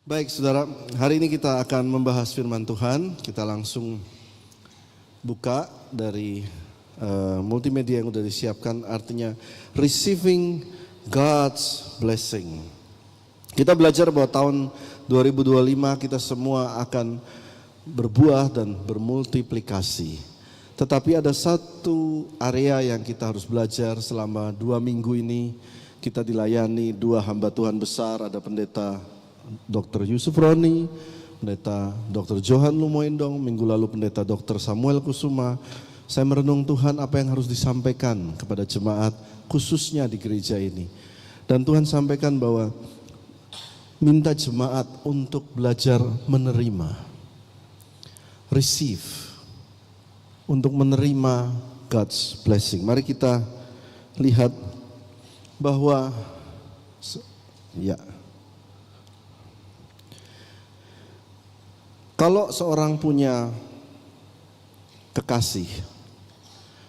Baik saudara, hari ini kita akan membahas firman Tuhan. Kita langsung buka dari multimedia yang sudah disiapkan, artinya Receiving God's Blessing. Kita belajar bahwa tahun 2025 kita semua akan berbuah dan bermultiplikasi. Tetapi ada satu area yang kita harus belajar selama 2 minggu ini. Kita dilayani 2 hamba Tuhan besar, ada pendeta Dr. Yusuf Roni, pendeta Dr. Johan Lumoendong, minggu lalu pendeta Dr. Samuel Kusuma. Saya merenung Tuhan apa yang harus disampaikan kepada jemaat khususnya di gereja ini. Dan Tuhan sampaikan bahwa minta jemaat untuk belajar menerima, receive, untuk menerima God's blessing. Mari kita lihat bahwa kalau seorang punya kekasih,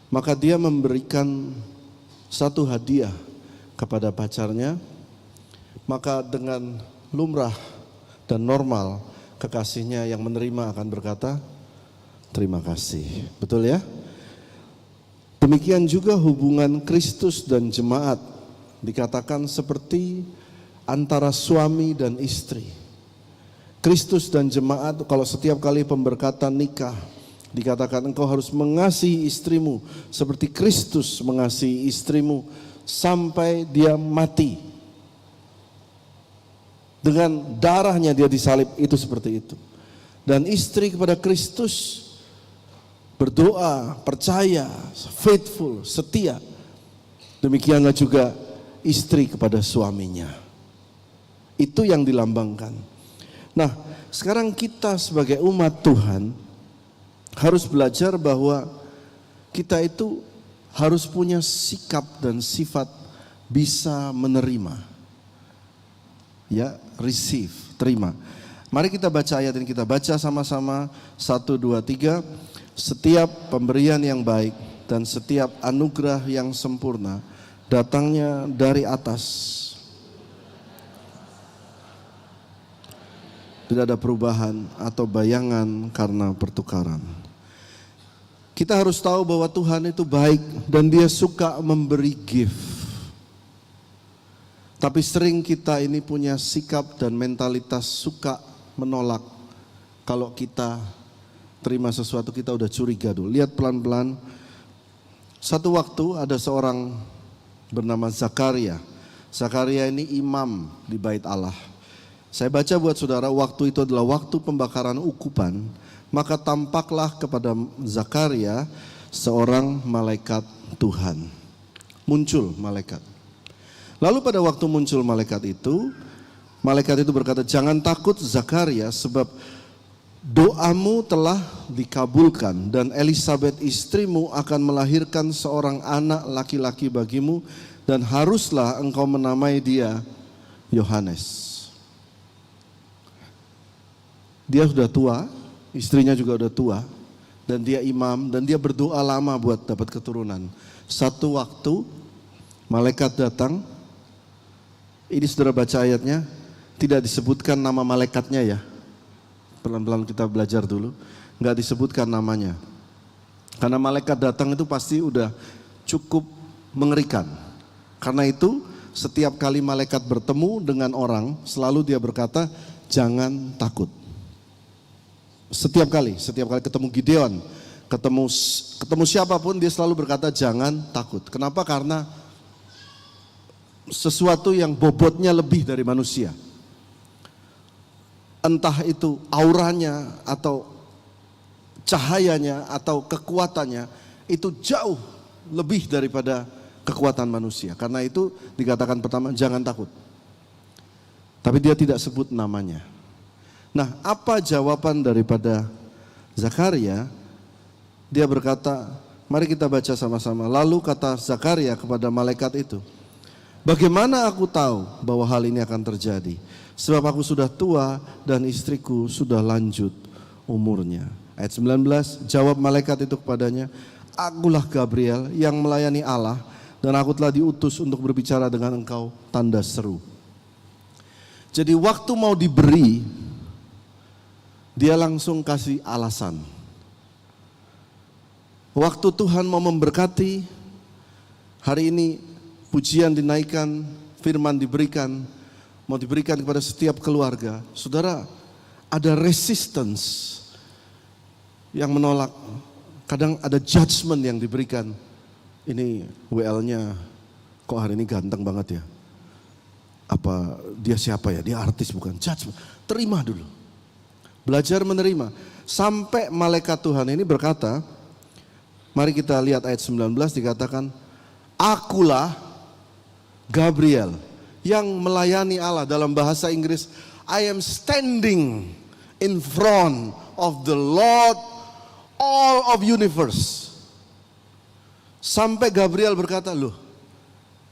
maka dia memberikan satu hadiah kepada pacarnya, maka dengan lumrah dan normal kekasihnya yang menerima akan berkata, terima kasih. Betul ya? Demikian juga hubungan Kristus dan jemaat dikatakan seperti antara suami dan istri. Kristus dan jemaat, kalau setiap kali pemberkatan nikah dikatakan engkau harus mengasihi istrimu seperti Kristus mengasihi istrimu sampai dia mati. Dengan darahnya dia disalib, itu seperti itu. Dan istri kepada Kristus berdoa, percaya, faithful, setia. Demikianlah juga istri kepada suaminya. Itu yang dilambangkan. Nah, sekarang kita sebagai umat Tuhan harus belajar bahwa kita itu harus punya sikap dan sifat bisa menerima. Ya, receive, terima. Mari kita baca ayat ini, kita baca sama-sama 1, 2, 3. Setiap pemberian yang baik dan setiap anugerah yang sempurna datangnya dari atas. Tidak ada perubahan atau bayangan karena pertukaran. Kita harus tahu bahwa Tuhan itu baik dan Dia suka memberi gift. Tapi sering kita ini punya sikap dan mentalitas suka menolak. Kalau kita terima sesuatu kita udah curiga dulu. Lihat pelan-pelan. Satu waktu ada seorang bernama Zakaria. Zakaria ini imam di bait Allah. Saya baca buat saudara, waktu itu adalah waktu pembakaran ukupan, maka tampaklah kepada Zakaria seorang malaikat Tuhan. Muncul malaikat. Lalu pada waktu muncul malaikat itu berkata, jangan takut Zakaria sebab doamu telah dikabulkan dan Elisabet istrimu akan melahirkan seorang anak laki-laki bagimu dan haruslah engkau menamai dia Yohanes. Dia sudah tua, istrinya juga sudah tua, dan dia imam, dan dia berdoa lama buat dapat keturunan. Satu waktu, malaikat datang, ini saudara baca ayatnya, tidak disebutkan nama malaikatnya ya. Pelan-pelan kita belajar dulu, nggak disebutkan namanya. Karena malaikat datang itu pasti udah cukup mengerikan. Karena itu, setiap kali malaikat bertemu dengan orang, selalu dia berkata, jangan takut. Setiap kali ketemu Gideon, ketemu siapapun dia selalu berkata jangan takut. Kenapa? Karena sesuatu yang bobotnya lebih dari manusia. Entah itu auranya atau cahayanya atau kekuatannya itu jauh lebih daripada kekuatan manusia. Karena itu dikatakan pertama jangan takut. Tapi dia tidak sebut namanya. Nah, apa jawaban daripada Zakaria? Dia berkata, mari kita baca sama-sama. Lalu kata Zakaria kepada malaikat itu, bagaimana aku tahu bahwa hal ini akan terjadi? Sebab aku sudah tua dan istriku sudah lanjut umurnya. Ayat 19, jawab malaikat itu kepadanya, akulah Gabriel yang melayani Allah dan aku telah diutus untuk berbicara dengan engkau tanda seru. Jadi waktu mau diberi, dia langsung kasih alasan. Waktu Tuhan mau memberkati, hari ini pujian dinaikkan, firman diberikan, mau diberikan kepada setiap keluarga. Saudara, ada resistance yang menolak. Kadang ada judgment yang diberikan. Ini WL-nya kok hari ini ganteng banget ya. Apa dia siapa ya? Dia artis bukan? Judgment. Terima dulu. Belajar menerima. Sampai malaikat Tuhan ini berkata, mari kita lihat ayat 19 dikatakan, akulah Gabriel yang melayani Allah. Dalam bahasa Inggris, I am standing in front of the Lord all of universe. Sampai Gabriel berkata, loh,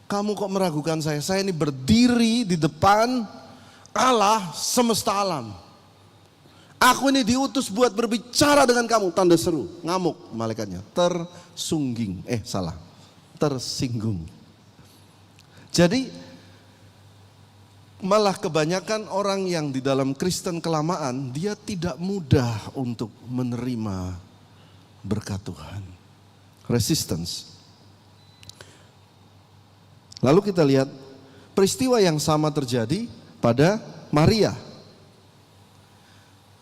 kamu kok meragukan saya? Saya ini berdiri di depan Allah semesta alam. Aku ini diutus buat berbicara dengan kamu. Tanda seru, ngamuk malaikatnya. Tersinggung. Jadi malah kebanyakan orang yang di dalam Kristen kelamaan, dia tidak mudah untuk menerima berkat Tuhan. Resistance. Lalu kita lihat peristiwa yang sama terjadi pada Maria.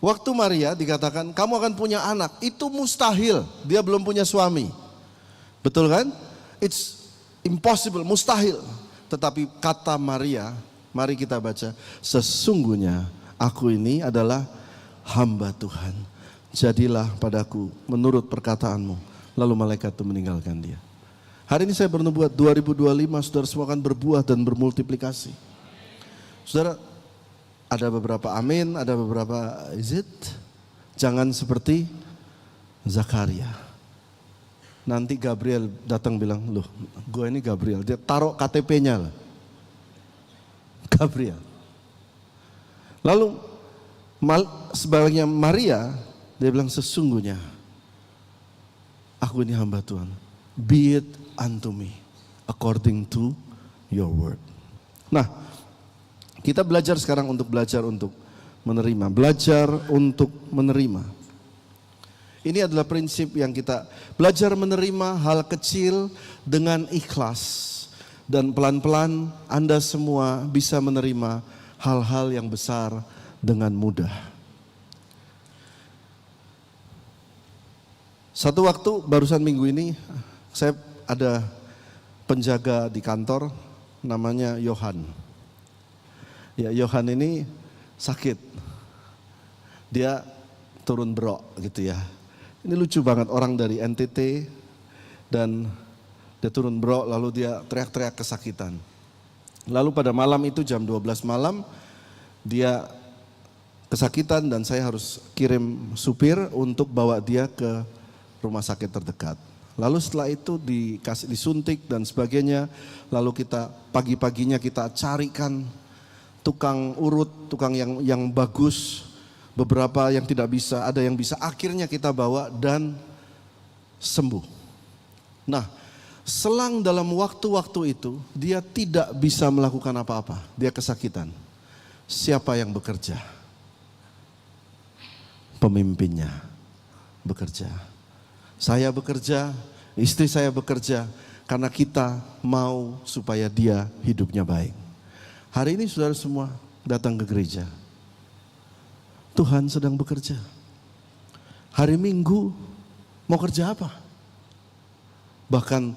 Waktu Maria dikatakan kamu akan punya anak, itu mustahil, dia belum punya suami. Betul kan? It's impossible, mustahil. Tetapi kata Maria, mari kita baca, sesungguhnya aku ini adalah hamba Tuhan. Jadilah padaku menurut perkataanmu. Lalu malaikat itu meninggalkan dia. Hari ini saya bernubuat 2025 saudara semua akan berbuah dan bermultiplikasi. Saudara, ada beberapa amin, ada beberapa is it? Jangan seperti Zakaria. Nanti Gabriel datang bilang, loh gue ini Gabriel. Dia taruh KTP-nya lah. Gabriel. Lalu sebaliknya Maria, dia bilang sesungguhnya aku ini hamba Tuhan. Be it unto me according to your word. Nah, kita belajar sekarang untuk menerima. Belajar untuk menerima. Ini adalah prinsip yang kita belajar menerima hal kecil dengan ikhlas. Dan pelan-pelan Anda semua bisa menerima hal-hal yang besar dengan mudah. Satu waktu barusan minggu ini saya ada penjaga di kantor namanya Yohan. Ya, Yohan ini sakit. Dia turun brok gitu ya. Ini lucu banget, orang dari NTT dan dia turun brok lalu dia teriak-teriak kesakitan. Lalu pada malam itu jam 12 malam dia kesakitan dan saya harus kirim supir untuk bawa dia ke rumah sakit terdekat. Lalu setelah itu dikasih disuntik dan sebagainya, lalu kita pagi-paginya kita carikan tukang urut, tukang yang bagus, beberapa yang tidak bisa, ada yang bisa, akhirnya kita bawa dan sembuh. Nah, selang dalam waktu-waktu itu, dia tidak bisa melakukan apa-apa, dia kesakitan. Siapa yang bekerja? Pemimpinnya bekerja. Saya bekerja, istri saya bekerja, karena kita mau supaya dia hidupnya baik. Hari ini saudara semua datang ke gereja. Tuhan sedang bekerja. Hari Minggu mau kerja apa? Bahkan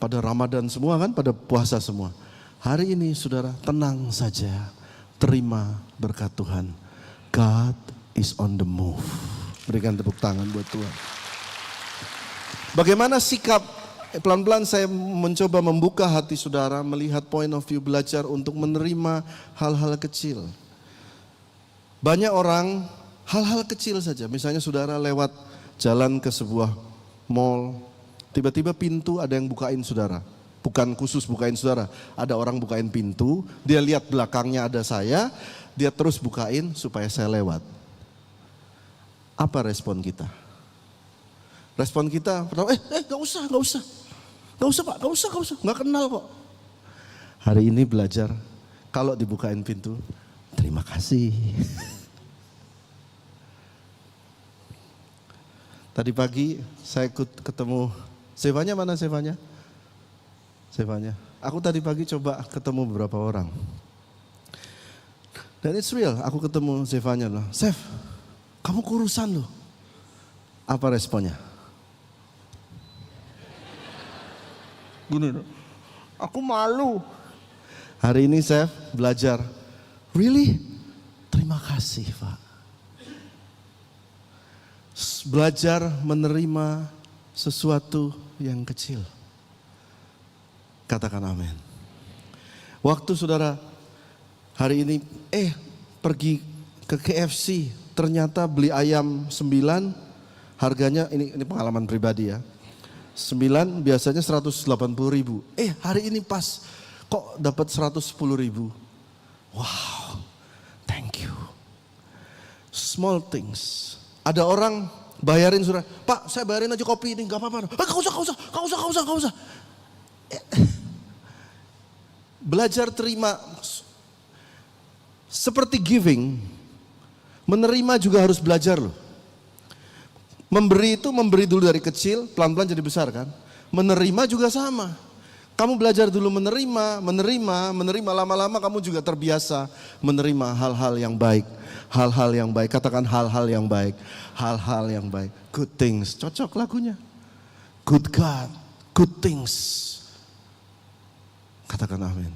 pada Ramadan semua kan, pada puasa semua. Hari ini saudara tenang saja, terima berkat Tuhan. God is on the move. Berikan tepuk tangan buat Tuhan. Bagaimana sikap? Pelan-pelan saya mencoba membuka hati saudara, melihat point of view, belajar untuk menerima hal-hal kecil. Banyak orang hal-hal kecil saja, misalnya saudara lewat jalan ke sebuah mall, tiba-tiba pintu ada yang bukain saudara. Bukan khusus bukain saudara, ada orang bukain pintu, dia lihat belakangnya ada saya, dia terus bukain supaya saya lewat. Apa respon kita? Respon kita pertama, gak usah Pak, gak usah, gak kenal kok. Hari ini belajar, kalau dibukain pintu, terima terima kasih. Tadi pagi saya ikut ketemu, Sevanya mana Sevanya? Sevanya. Aku tadi pagi coba ketemu beberapa orang. Dan it's real, aku ketemu Sevanya loh. Sev, kamu kurusan loh. Apa responnya? Gini loh, aku malu. Hari ini Sev belajar. Really? Terima kasih Pak. Belajar menerima sesuatu yang kecil. Katakan amin. Waktu saudara hari ini pergi ke KFC, ternyata beli ayam 9, harganya ini pengalaman pribadi ya. 9 biasanya 180.000. Hari ini pas kok dapat 110.000. Wow. Thank you. Small things. Ada orang bayarin saudara, Pak saya bayarin aja kopi ini, gak apa-apa. Gak usah. Belajar terima, seperti giving, menerima juga harus belajar loh. Memberi itu memberi dulu dari kecil, pelan-pelan jadi besar kan. Menerima juga sama. Kamu belajar dulu menerima, lama-lama kamu juga terbiasa menerima hal-hal yang baik. Hal-hal yang baik, katakan hal-hal yang baik. Hal-hal yang baik, good things, cocok lagunya. Good God, good things. Katakan amin.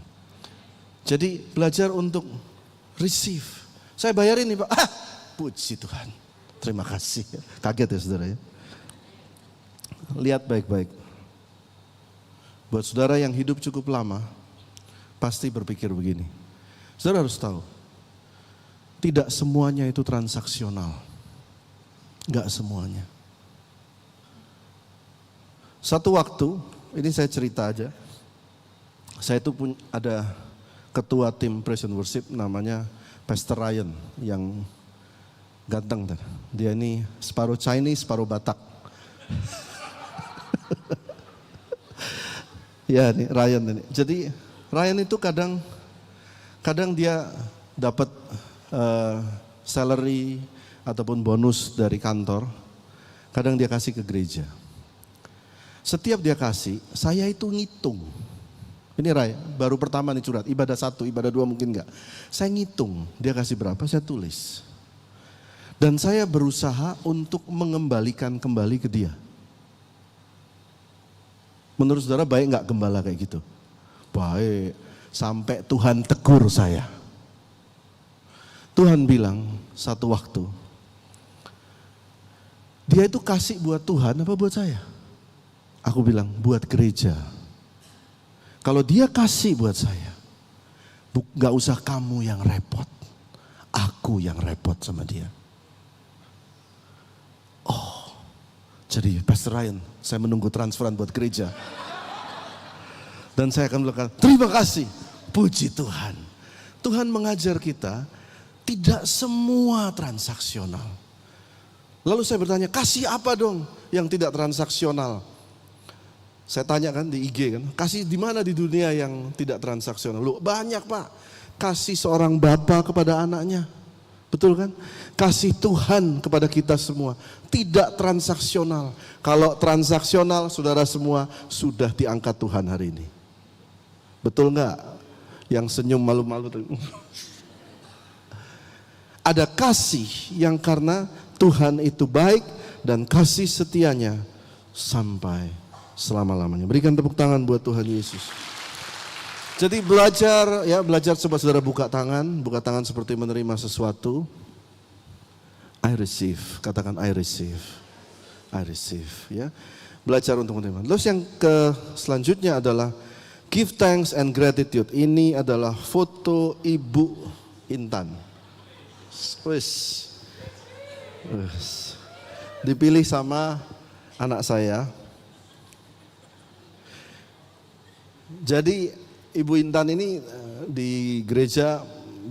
Jadi belajar untuk receive. Saya bayarin nih Pak, puji Tuhan. Terima kasih. Kaget ya saudara ya. Lihat baik-baik. Buat saudara yang hidup cukup lama, pasti berpikir begini. Saudara harus tahu, tidak semuanya itu transaksional. Enggak semuanya. Satu waktu, ini saya cerita aja. Saya itu ada ketua tim Praise and Worship namanya Pastor Ryan yang ganteng. Dia ini separuh Chinese, separuh Batak. Ya nih Ryan ini. Jadi Ryan itu kadang dia dapat salary ataupun bonus dari kantor, kadang dia kasih ke gereja. Setiap dia kasih, saya itu ngitung. Ini Ray, baru pertama nih curhat, ibadah 1, ibadah 2 mungkin enggak. Saya ngitung, dia kasih berapa, saya tulis. Dan saya berusaha untuk mengembalikan kembali ke dia. Menurut saudara baik enggak gembala kayak gitu? Baik, sampai Tuhan tegur saya. Tuhan bilang satu waktu, dia itu kasih buat Tuhan apa buat saya? Aku bilang buat gereja. Kalau dia kasih buat saya, gak usah kamu yang repot, aku yang repot sama dia. Oh, jadi Pastor Ryan, saya menunggu transferan buat gereja. Dan saya akan bilang, terima kasih, puji Tuhan. Tuhan mengajar kita, tidak semua transaksional. Lalu saya bertanya, kasih apa dong yang tidak transaksional? Saya tanya kan di IG kan, kasih di mana di dunia yang tidak transaksional? Loh, banyak Pak, kasih seorang bapa kepada anaknya, betul kan? Kasih Tuhan kepada kita semua, tidak transaksional. Kalau transaksional, saudara semua sudah diangkat Tuhan hari ini. Betul nggak? Yang senyum malu-malu. Ada kasih yang karena Tuhan itu baik dan kasih setianya sampai selama-lamanya. Berikan tepuk tangan buat Tuhan Yesus. Jadi belajar coba saudara buka tangan seperti menerima sesuatu. I receive, katakan I receive ya. Belajar untuk menerima. Terus yang selanjutnya adalah give thanks and gratitude. Ini adalah foto Ibu Intan. Dipilih sama anak saya. Jadi Ibu Intan ini di gereja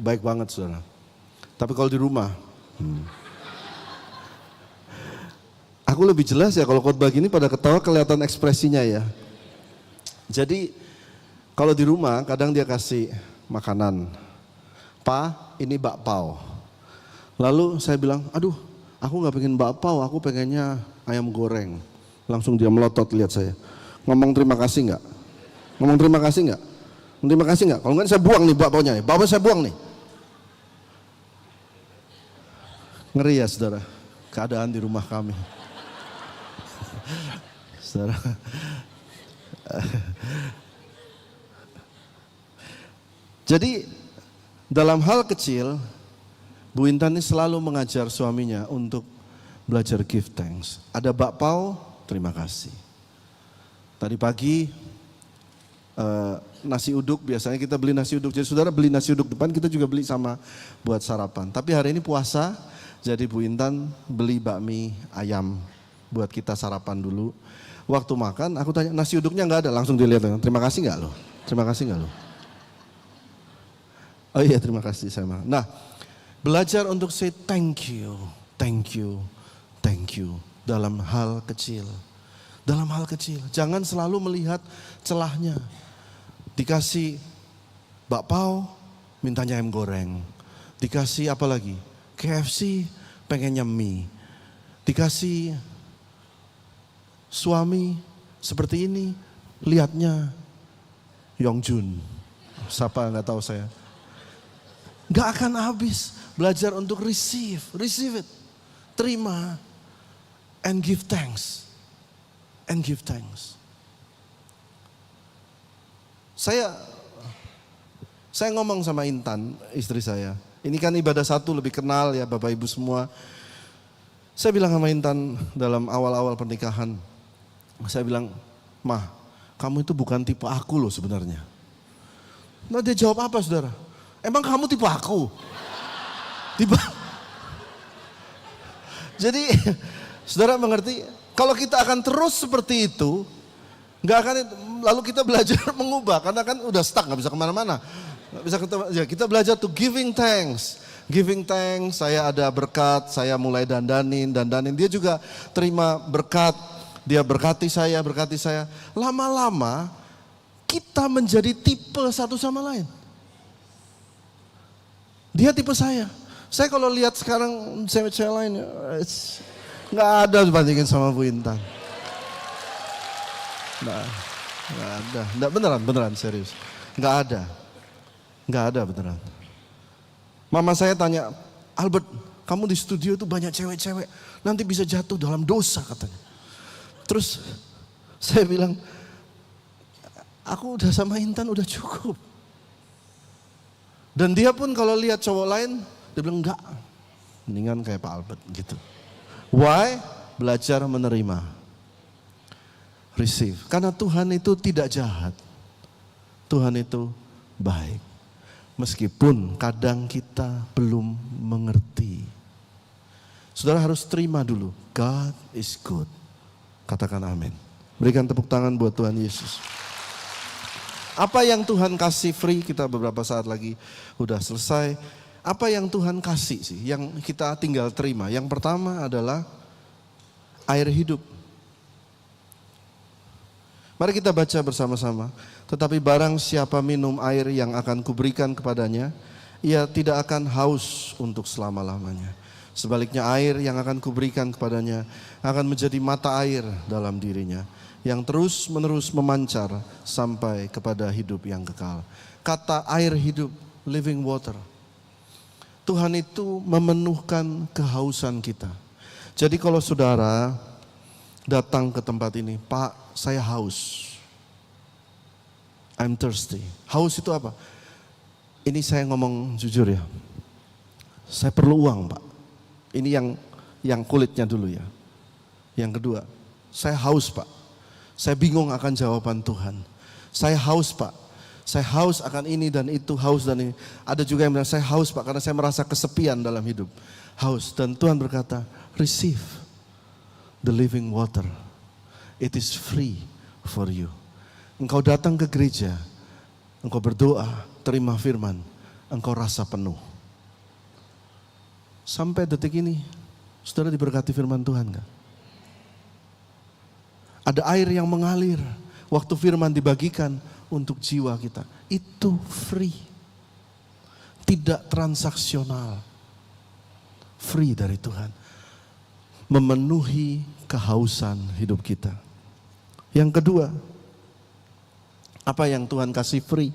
baik banget saudara. Tapi kalau di rumah, aku lebih jelas ya kalau khotbah gini pada ketawa kelihatan ekspresinya ya. Jadi kalau di rumah kadang dia kasih makanan. "Pa, ini bakpao." Lalu saya bilang, "Aduh, aku gak pengen bakpao, aku pengennya ayam goreng." Langsung dia melotot lihat saya. "Ngomong terima kasih gak? Ngomong terima kasih gak? Terima kasih gak? Kalau enggak saya buang nih bakpaonya nih. Bakpao saya buang nih." Ngeri ya saudara, keadaan di rumah kami. Saudara. Jadi dalam hal kecil, Bu Intan ini selalu mengajar suaminya untuk belajar give thanks. Ada bakpao, terima kasih. Tadi pagi nasi uduk, biasanya kita beli nasi uduk. Jadi saudara beli nasi uduk depan, kita juga beli sama buat sarapan. Tapi hari ini puasa, jadi Bu Intan beli bakmi ayam buat kita sarapan dulu. Waktu makan aku tanya, "Nasi uduknya nggak ada?" Langsung dilihat, "Terima kasih nggak lo? Terima kasih nggak lo?" "Oh iya, terima kasih sama." Nah, belajar untuk say thank you, thank you, thank you dalam hal kecil. Dalam hal kecil, jangan selalu melihat celahnya. Dikasih bakpao, mintanya ayam goreng. Dikasih apa lagi? KFC, pengennya mie. Dikasih suami seperti ini, lihatnya Yongjun. Siapa nggak tahu saya. Nggak akan habis belajar untuk receive it, terima, and give thanks, Saya ngomong sama Intan, istri saya. Ini kan ibadah satu, lebih kenal ya Bapak Ibu semua. Saya bilang sama Intan dalam awal-awal pernikahan, saya bilang, "Mah, kamu itu bukan tipe aku loh sebenarnya." Nah dia jawab apa saudara? "Emang kamu tipe aku?" Tipe. Jadi saudara mengerti, kalau kita akan terus seperti itu, nggak akan, lalu kita belajar mengubah, karena kan udah stuck, nggak bisa kemana-mana. Kita belajar to giving thanks. Giving thanks, saya ada berkat, saya mulai dandanin. Dia juga terima berkat, dia berkati saya. Lama-lama kita menjadi tipe satu sama lain. Dia tipe saya. Saya kalau lihat sekarang cewek-cewek lain, nggak ada dibandingin sama Bu Intan. Nggak ada. Nggak, beneran serius. Nggak ada beneran. Mama saya tanya, "Albert, kamu di studio tuh banyak cewek-cewek, nanti bisa jatuh dalam dosa," katanya. Terus saya bilang, "Aku udah sama Intan udah cukup." Dan dia pun kalau lihat cowok lain, dia bilang, "Enggak, mendingan kayak Pak Albert gitu." Why? Belajar menerima. Receive. Karena Tuhan itu tidak jahat. Tuhan itu baik. Meskipun kadang kita belum mengerti. Saudara harus terima dulu. God is good. Katakan amin. Berikan tepuk tangan buat Tuhan Yesus. Apa yang Tuhan kasih free, kita beberapa saat lagi udah selesai. Apa yang Tuhan kasih sih, yang kita tinggal terima. Yang pertama adalah air hidup. Mari kita baca bersama-sama. "Tetapi barang siapa minum air yang akan kuberikan kepadanya, ia tidak akan haus untuk selama-lamanya. Sebaliknya air yang akan kuberikan kepadanya akan menjadi mata air dalam dirinya, yang terus-menerus memancar sampai kepada hidup yang kekal." Kata air hidup, living water. Tuhan itu memenuhkan kehausan kita. Jadi kalau saudara datang ke tempat ini, "Pak, saya haus. I'm thirsty." Haus itu apa? Ini saya ngomong jujur ya. Saya perlu uang, Pak. Ini yang kulitnya dulu ya. Yang kedua, saya haus, Pak. Saya bingung akan jawaban Tuhan. Saya haus, Pak. Saya haus akan ini dan itu, haus dan ini. Ada juga yang bilang, "Saya haus, Pak, karena saya merasa kesepian dalam hidup." Haus. Dan Tuhan berkata, "Receive the living water. It is free for you." Engkau datang ke gereja, engkau berdoa, terima firman, engkau rasa penuh. Sampai detik ini, saudara diberkati firman Tuhan gak? Ada air yang mengalir, waktu firman dibagikan untuk jiwa kita. Itu free. tidak transaksional. Free dari Tuhan. Memenuhi kehausan hidup kita. Yang kedua, apa yang Tuhan kasih free?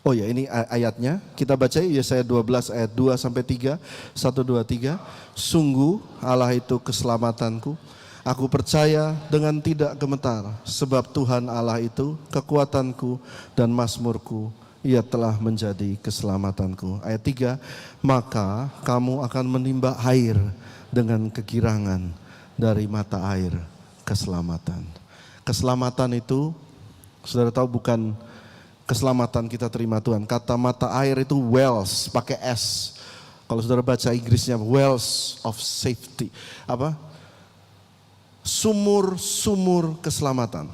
Oh ya, ini ayatnya. Kita baca Yesaya 12 ayat 2 sampai 3. 1, 2, 3. Sungguh Allah itu keselamatanku. Aku percaya dengan tidak gemetar, sebab Tuhan Allah itu kekuatanku dan mazmurku. Ia telah menjadi keselamatanku. Ayat 3, maka kamu akan menimba air dengan kegirangan dari mata air keselamatan. Keselamatan itu, saudara tahu, bukan keselamatan kita terima Tuhan. Kata mata air itu wells, pakai S. Kalau saudara baca Inggrisnya, wells of safety. Apa? Sumur-sumur keselamatan.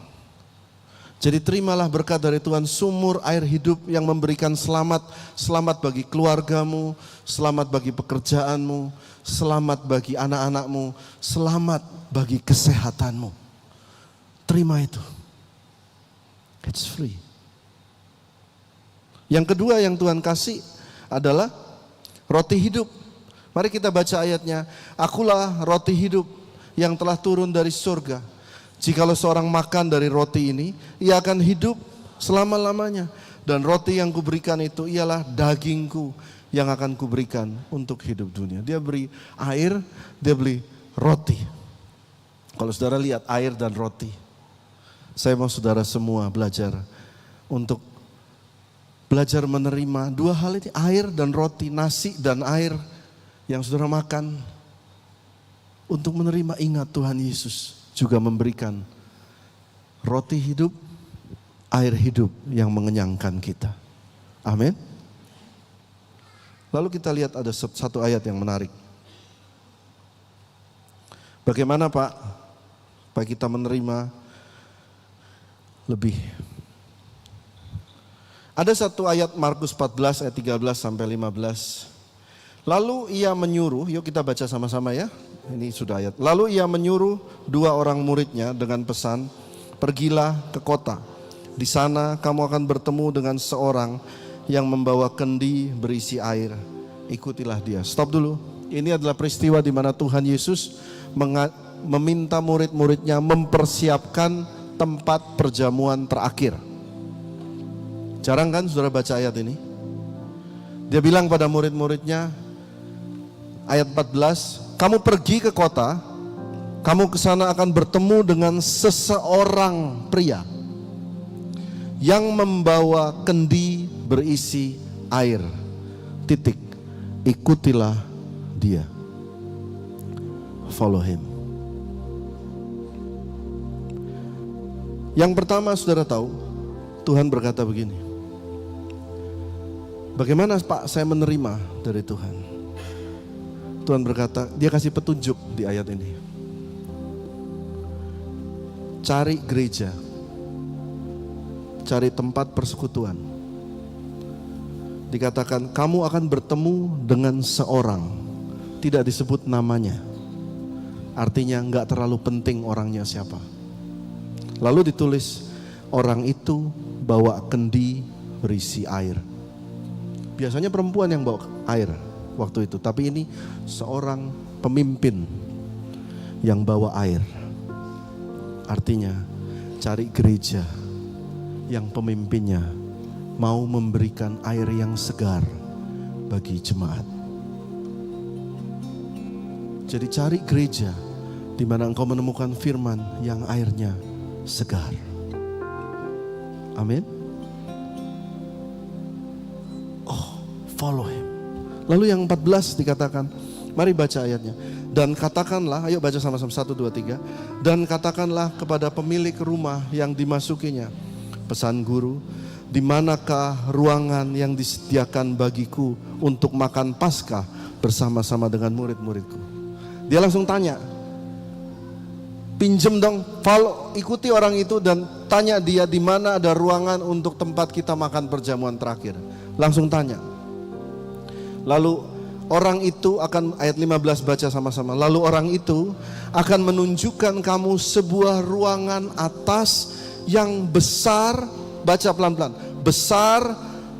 Jadi terimalah berkat dari Tuhan, sumur air hidup yang memberikan selamat. Selamat bagi keluargamu, selamat bagi pekerjaanmu, selamat bagi anak-anakmu, selamat bagi kesehatanmu. Terima itu. It's free. Yang kedua yang Tuhan kasih adalah roti hidup. Mari kita baca ayatnya. Akulah roti hidup yang telah turun dari surga. Jikalau seorang makan dari roti ini, ia akan hidup selama-lamanya. Dan roti yang kuberikan itu ialah dagingku yang akan kuberikan untuk hidup dunia. Dia beri air, dia beri roti. Kalau saudara lihat air dan roti, saya mau saudara semua belajar untuk belajar menerima dua hal ini, air dan roti, nasi dan air yang saudara makan. Untuk menerima, ingat Tuhan Yesus juga memberikan roti hidup, air hidup yang mengenyangkan kita. Amin. Lalu kita lihat ada satu ayat yang menarik. Bagaimana Pak? Supaya kita menerima lebih. Ada satu ayat Markus 14 ayat 13 sampai 15. Lalu ia menyuruh, yuk kita baca sama-sama ya. Ini sudah ayat. Lalu ia menyuruh dua orang muridnya dengan pesan, pergilah ke kota. Di sana kamu akan bertemu dengan seorang yang membawa kendi berisi air. Ikutilah dia. Stop dulu. Ini adalah peristiwa di mana Tuhan Yesus meminta murid-muridnya mempersiapkan tempat perjamuan terakhir. Jarang kan saudara baca ayat ini? Dia bilang pada murid-muridnya, ayat 14, kamu pergi ke kota, kamu ke sana akan bertemu dengan seseorang pria yang membawa kendi berisi air. Titik. Ikutilah dia. Follow him. Yang pertama saudara tahu, Tuhan berkata begini. Bagaimana Pak saya menerima dari Tuhan? Tuhan berkata, dia kasih petunjuk di ayat ini. Cari gereja. Cari tempat persekutuan. Dikatakan, kamu akan bertemu dengan seorang. Tidak disebut namanya. Artinya enggak terlalu penting orangnya siapa. Lalu ditulis, orang itu bawa kendi berisi air. Biasanya perempuan yang bawa air waktu itu, tapi ini seorang pemimpin yang bawa air. Artinya cari gereja yang pemimpinnya mau memberikan air yang segar bagi jemaat. Jadi cari gereja di mana engkau menemukan firman yang airnya segar. Amin. Oh, follow him. Lalu yang 14 dikatakan, mari baca ayatnya. Dan katakanlah, ayo baca sama-sama 1, 2, 3. Dan katakanlah kepada pemilik rumah yang dimasukinya, pesan guru, di manakah ruangan yang disediakan bagiku untuk makan Paskah bersama-sama dengan murid-muridku? Dia langsung tanya, pinjem dong, follow, ikuti orang itu dan tanya dia di mana ada ruangan untuk tempat kita makan perjamuan terakhir. Langsung tanya. Lalu orang itu akan, ayat 15 baca sama-sama. Lalu orang itu akan menunjukkan kamu sebuah ruangan atas yang besar, baca pelan-pelan, besar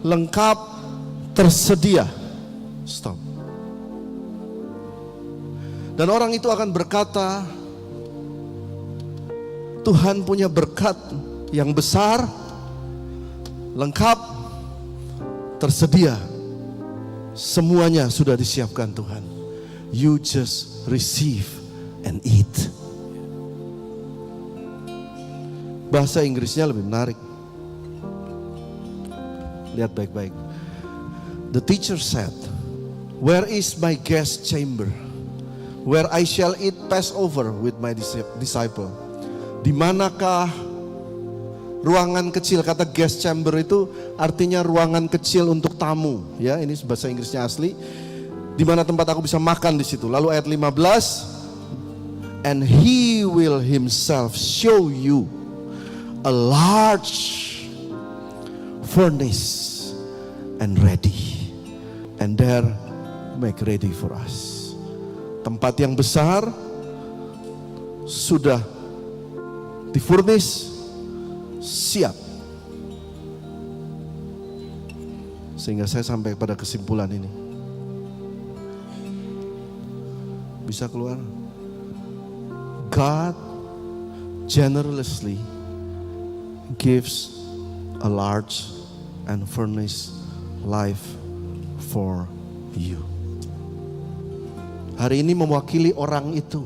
lengkap, tersedia. Stop. Dan orang itu akan berkata, Tuhan punya berkat yang besar, lengkap, tersedia. Semuanya sudah disiapkan Tuhan. You just receive and eat. Bahasa Inggrisnya lebih menarik. Lihat baik-baik. The teacher said, "Where is my guest chamber, where I shall eat Passover with my disciple?" Di manakah ruangan kecil? Kata guest chamber itu artinya ruangan kecil untuk tamu. Ya, ini bahasa Inggrisnya asli. Di mana tempat aku bisa makan di situ. Lalu ayat 15, and he will himself show you a large furnace and ready, and there make ready for us. Tempat yang besar sudah di furnace, siap. Sehingga saya sampai pada kesimpulan ini. Bisa keluar? God generously gives a large and furnished life for you. Hari ini mewakili orang itu.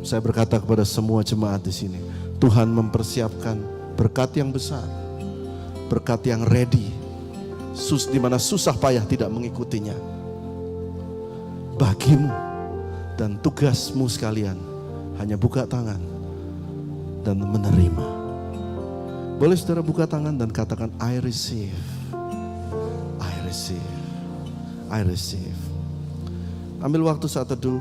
Saya berkata kepada semua jemaat di sini, Tuhan mempersiapkan berkat yang besar, berkat yang ready, di mana susah payah tidak mengikutinya. Bagimu dan tugasmu sekalian hanya buka tangan dan menerima. Boleh saudara buka tangan dan katakan, I receive, I receive, I receive. Ambil waktu saat teduh.